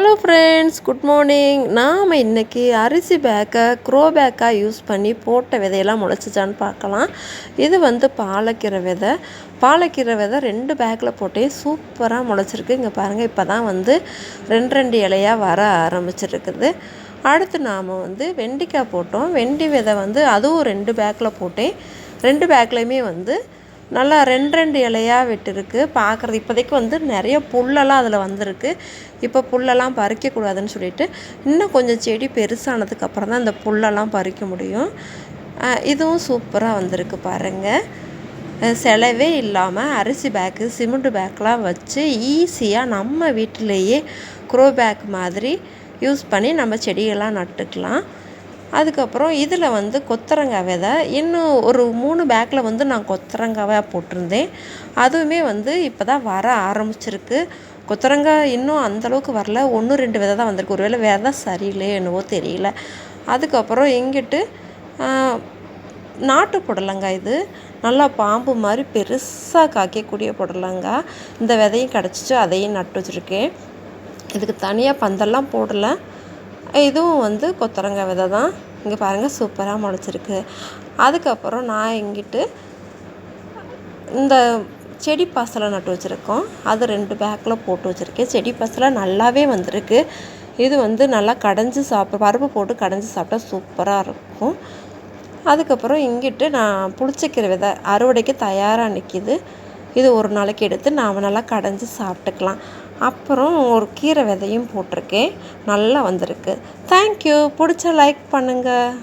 Hello friends, good morning. நாம் இன்றைக்கி அரிசி பேக்கை க்ரோ பேக்காக யூஸ் பண்ணி போட்ட விதையெல்லாம் முளைச்சிச்சான்னு பார்க்கலாம். இது பாலக்கீரை விதை. பாலக்கீரை விதை 2 பேக்கில் போட்டே சூப்பராக முளைச்சிருக்கு. இங்கே பாருங்கள், இப்போ தான் ரெண்டு இலையாக வர ஆரம்பிச்சிருக்குது. அடுத்து நாம் வெண்டைக்காய் போட்டோம். வெண்டி விதை அதுவும் 2 பேக்கில் போட்டேன். 2 பேக்லேயுமே நல்லா 2 இலையாக விட்டுருக்கு. பார்க்குறது இப்போதைக்கு நிறைய புல்லெல்லாம் அதில் வந்திருக்கு. இப்போ புல்லெல்லாம் பறிக்கக்கூடாதுன்னு சொல்லிட்டு இன்னும் கொஞ்சம் செடி பெருசானதுக்கப்புறம் தான் இந்த புல்லெல்லாம் பறிக்க முடியும். இதுவும் சூப்பராக வந்திருக்கு பாருங்கள். செலவே இல்லாமல் அரிசி பேக்கு, சிமெண்ட் பேக்கெலாம் வச்சு ஈஸியாக நம்ம வீட்டிலையே க்ரோ பேக் மாதிரி யூஸ் பண்ணி நம்ம செடியெல்லாம் நட்டுக்கலாம். அதுக்கப்புறம் இதில் கொத்தரங்காய் விதை இன்னும் ஒரு 3 பேக்கில் நான் கொத்தரங்காவை போட்டிருந்தேன். அதுவுமே இப்போ தான் வர ஆரம்பிச்சிருக்கு. கொத்தரங்காய் இன்னும் அந்தளவுக்கு வரல. 1-2 விதை தான் வந்திருக்கு. ஒருவேளை விதை சரியில்லையோ என்னவோ தெரியல. அதுக்கப்புறம் இங்கிட்டு நாட்டு புடலங்காய். இது நல்லா பாம்பு மாதிரி பெருசாக காய்க்கக்கூடிய புடலங்காய். இந்த விதையும் கிடச்சிச்சு, அதையும் நட்டு வச்சுருக்கேன். இதுக்கு தனியாக பந்தெல்லாம் போடலை. இதுவும் கொத்தரங்காய் விதை தான். இங்கே பாருங்கள், சூப்பராக முளைச்சிருக்கு. அதுக்கப்புறம் நான் இங்கிட்டு இந்த செடி பசலை நட்டு வச்சுருக்கோம். அது 2 பேக்கில் போட்டு வச்சுருக்கேன். செடி பசலை நல்லாவே வந்திருக்கு. இது நல்லா கடைஞ்சி பருப்பு போட்டு கடைஞ்சி சாப்பிட்டா சூப்பராக இருக்கும். அதுக்கப்புறம் இங்கிட்டு நான் புளிச்சக்கீரை விதை அறுவடைக்கு தயாராக நிற்கிது. இது ஒரு நாளைக்கு எடுத்து நாம் நல்லா கடைஞ்சி சாப்பிட்டுக்கலாம். அப்புறம் ஒரு கீரை விதையும் போட்டிருக்கேன். நல்லா வந்திருக்கு. தேங்க்யூ. பிடிச்சா லைக் பண்ணுங்கள்.